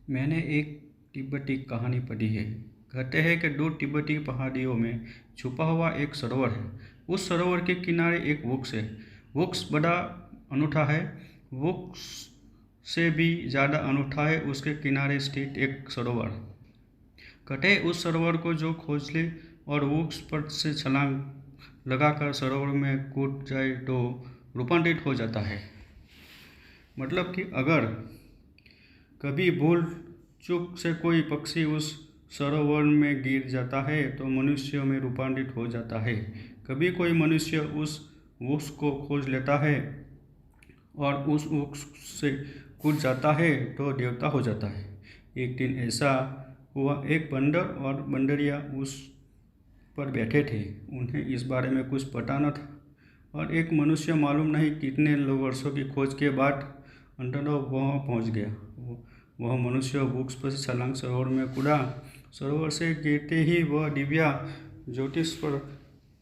मैंने एक तिब्बती कहानी पढ़ी है। कहते हैं कि दूर तिब्बती पहाड़ियों में छुपा हुआ एक सरोवर है। उस सरोवर के किनारे एक वृक्ष है। वृक्ष बड़ा अनूठा है। वृक्ष से भी ज़्यादा अनूठा है उसके किनारे स्थित एक सरोवर। कहते हैं उस सरोवर को जो खोज ले और वृक्ष पर से छलांग लगाकर सरोवर में कूद जाए तो रूपांतरित हो जाता है। मतलब कि अगर कभी भूल चूक से कोई पक्षी उस सरोवर में गिर जाता है तो मनुष्य में रूपांतरित हो जाता है। कभी कोई मनुष्य उस वृक्ष को खोज लेता है और उस वृक्ष से कूद जाता है तो देवता हो जाता है। एक दिन ऐसा हुआ, एक बंदर और बंदरिया उस पर बैठे थे। उन्हें इस बारे में कुछ पता न था और एक मनुष्य मालूम नहीं कितने वर्षों की खोज के बाद अंततः वह पहुंच गया। वह मनुष्य वृक्ष पर छलांग सरोवर में कूदा। सरोवर से गिरते ही वह दिव्या ज्योतिष पर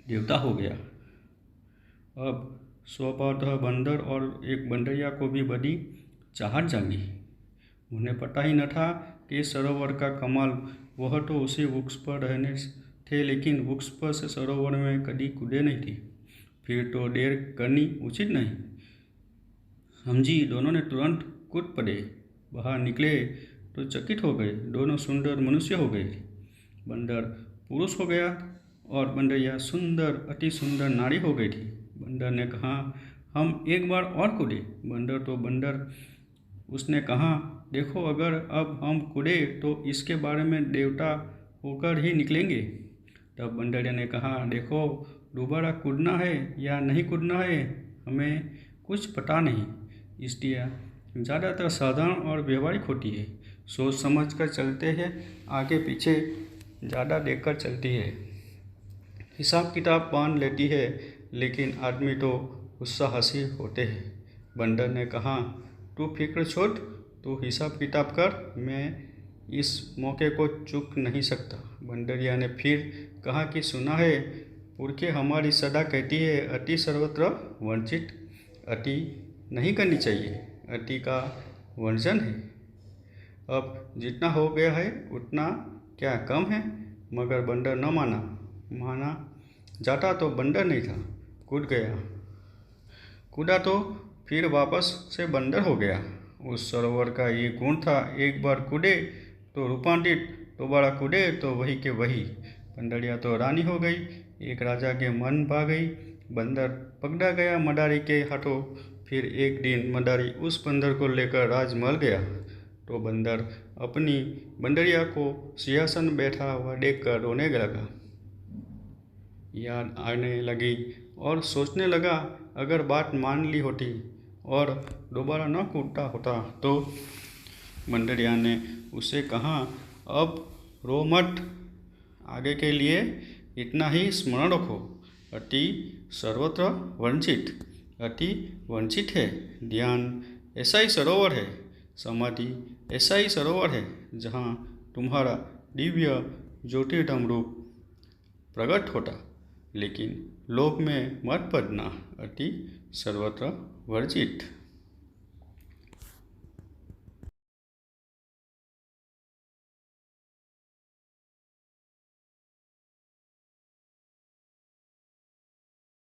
देवता हो गया। अब स्वभावतः बंदर और एक बंदरिया को भी बड़ी चाहत जागी। उन्हें पता ही न था कि सरोवर का कमाल, वह तो उसी वृक्ष पर रहने थे लेकिन वृक्ष पर से सरोवर में कभी कूदे नहीं थे। फिर तो देर करनी उचित नहीं समझी। दोनों ने तुरंत कूद पड़े। बाहर निकले तो चकित हो गए। दोनों सुंदर मनुष्य हो गए। बंदर पुरुष हो गया और बंदरिया सुंदर अति सुंदर नारी हो गई थी। बंदर ने कहा, हम एक बार और कूदे। बंदर तो बंदर, उसने कहा, देखो अगर अब हम कूदे तो इसके बारे में देवता होकर ही निकलेंगे। तब बंदरिया ने कहा, देखो दोबारा कूदना है या नहीं कूदना है हमें कुछ पता नहीं, इसलिए ज़्यादातर साधारण और व्यवहारिक होती है। सोच समझ कर चलते हैं, आगे पीछे ज़्यादा देखकर चलती है। हिसाब किताब बांध लेती है लेकिन आदमी तो उत्साहसी होते हैं। बंदर ने कहा, तू फिक्र छोड़, तू हिसाब किताब कर, मैं इस मौके को चूक नहीं सकता। बंदरिया ने फिर कहा कि सुना है, पुरखे हमारी सदा कहती है अति सर्वत्र वर्जित, अति नहीं करनी चाहिए, अति का वर्जन है। अब जितना हो गया है उतना क्या कम है? मगर बंदर न माना जाता तो बंदर नहीं था, कूद गया। कूदा तो फिर वापस से बंदर हो गया। उस सरोवर का ये गुण था, एक बार कूदे तो रूपांतरित, दोबारा कूदे तो वही के वही। बंदरिया तो रानी हो गई, एक राजा के मन पा गई। बंदर पकड़ा गया मदारी के हाथों। फिर एक दिन मदारी उस बंदर को लेकर राजमहल गया तो बंदर अपनी बंदरिया को सिंहासन बैठा हुआ देखकर रोने लगा। याद आने लगी और सोचने लगा, अगर बात मान ली होती और दोबारा न कूदता होता तो। बंदरिया ने उसे कहा, अब रो मत, आगे के लिए इतना ही स्मरण रखो, अति सर्वत्र वंचित, अति वंचित है। ध्यान ऐसा ही सरोवर है, समाधि ऐसा ही सरोवर है जहाँ तुम्हारा दिव्य ज्योतिर्मय रूप प्रकट होता। लेकिन लोभ में मत पड़ना, अति सर्वत्र वर्जित।